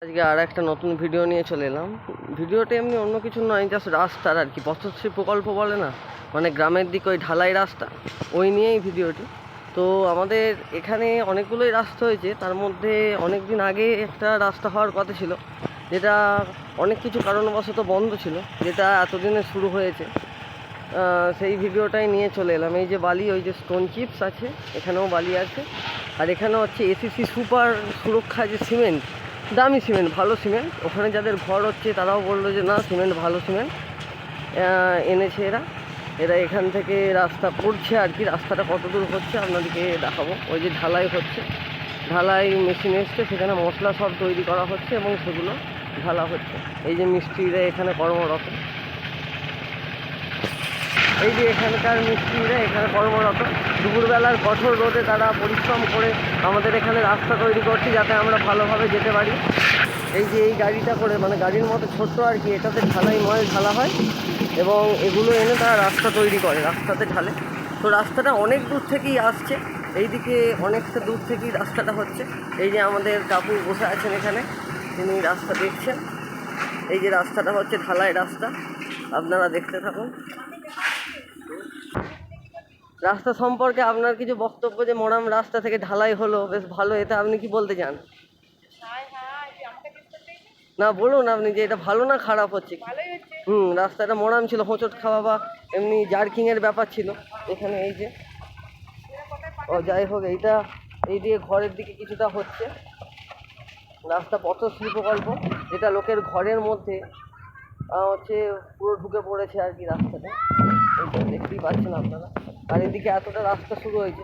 আজকে আর একটা নতুন ভিডিও নিয়ে চলে এলাম। ভিডিওটা এমনি অন্য কিছু নয়, জাস্ট রাস্তার আর কি, পথশ্রী প্রকল্প বলে না, মানে গ্রামের দিকে ওই ঢালাই রাস্তা, ওই নিয়েই ভিডিওটি। তো আমাদের এখানে অনেকগুলোই রাস্তা হয়েছে, তার মধ্যে অনেক দিন আগে একটা রাস্তা হওয়ার কথা ছিল, যেটা অনেক কিছু কারণবশত বন্ধ ছিল, যেটা এতদিনে শুরু হয়েছে। সেই ভিডিওটাই নিয়ে চলে এলাম। এই যে বালি, ওই যে স্টোন চিপস আছে, এখানেও বালি আছে, আর এখানে হচ্ছে এসিসি সুপার সুরক্ষা যে সিমেন্ট, দামি সিমেন্ট, ভালো সিমেন্ট। ওখানে যাদের ঘর হচ্ছে তারাও বললো যে না, সিমেন্ট ভালো সিমেন্ট এনেছে এরা। এখান থেকে রাস্তা করছে আর কি। রাস্তাটা কত দূর হচ্ছে আপনাদেরকে দেখাবো। ওই যে ঢালাই হচ্ছে, ঢালাই মেশিন এসছে, সেখানে মশলা সব তৈরি করা হচ্ছে এবং সেগুলো ঢালা হচ্ছে। এই যে মিস্ত্রিরা এখানে কর্মরত, এই যে এখানকার মিস্ত্রিরা এখানে কর্মরত। দুপুরবেলার কঠোর রোদে তারা পরিশ্রম করে আমাদের এখানে রাস্তা তৈরি করছে, যাতে আমরা ভালোভাবে যেতে পারি। এই যে এই গাড়িটা করে, মানে গাড়ির মতো ছোট্ট আর কি, এটাতে ঢালাই ময় ঢালা হয় এবং এগুলো এনে তারা রাস্তা তৈরি করে, রাস্তাতে ঢালে। তো রাস্তাটা অনেক দূর থেকেই আসছে, এইদিকে অনেকটা দূর থেকেই রাস্তাটা হচ্ছে। এই যে আমাদের কাকু বসে আছেন এখানে, তিনি রাস্তা দেখছেন। এই যে রাস্তাটা হচ্ছে ঢালাই রাস্তা, আপনারা দেখতে থাকুন। রাস্তা সম্পর্কে আপনার কিছু বক্তব্য? যে মোরাম রাস্তা থেকে ঢালাই হলো, বেশ ভালো, এটা আপনি কি বলতে চান? না, বলুন আপনি যে এটা ভালো না খারাপ হচ্ছে। রাস্তাটা মোরাম ছিল, হোঁচট খাওয়া বা এমনি জার্কিংয়ের ব্যাপার ছিল এখানে। এই যে যাই হোক, এইটা এই দিয়ে ঘরের দিকে কিছুটা হচ্ছে রাস্তা, পথশ্রী প্রকল্প, যেটা লোকের ঘরের মধ্যে হচ্ছে পুরো ঢুকে পড়েছে আর কি রাস্তাটা। এইটা দেখতেই পাচ্ছেন আপনারা। আর এদিকে এতটা রাস্তা শুরু হয়েছে,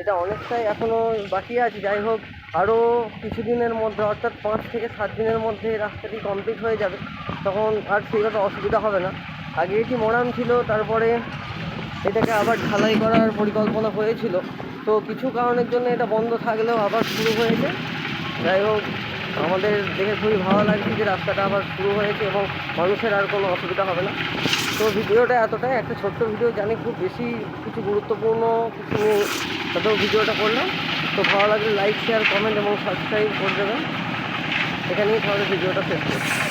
এটা অনেকটাই এখনও বাকি আছে। যাই হোক, আরও কিছুদিনের মধ্যে, অর্থাৎ 5 থেকে 7 দিনের মধ্যে রাস্তাটি কমপ্লিট হয়ে যাবে, তখন আর সেইভাবে অসুবিধা হবে না। আগে এটি মোরাম ছিল, তারপরে এটাকে আবার ঢালাই করার পরিকল্পনা হয়েছিল, তো কিছু কারণের জন্য এটা বন্ধ থাকলেও আবার শুরু হয়েছে। যাই হোক, আমাদের দেখে খুবই ভালো লাগছে যে রাস্তাটা আবার শুরু হয়েছে এবং মানুষের আর কোনো অসুবিধা হবে না। তো ভিডিওটা এতটাই, একটা ছোট্ট ভিডিও, জানি খুব বেশি কিছু গুরুত্বপূর্ণ কিছু নেই, তাতেও ভিডিওটা করলাম। তো ভালো লাগলে লাইক, শেয়ার, কমেন্ট এবং সাবস্ক্রাইব করে দেবেন। এখানেই তাহলে ভিডিওটা শেষ করছি।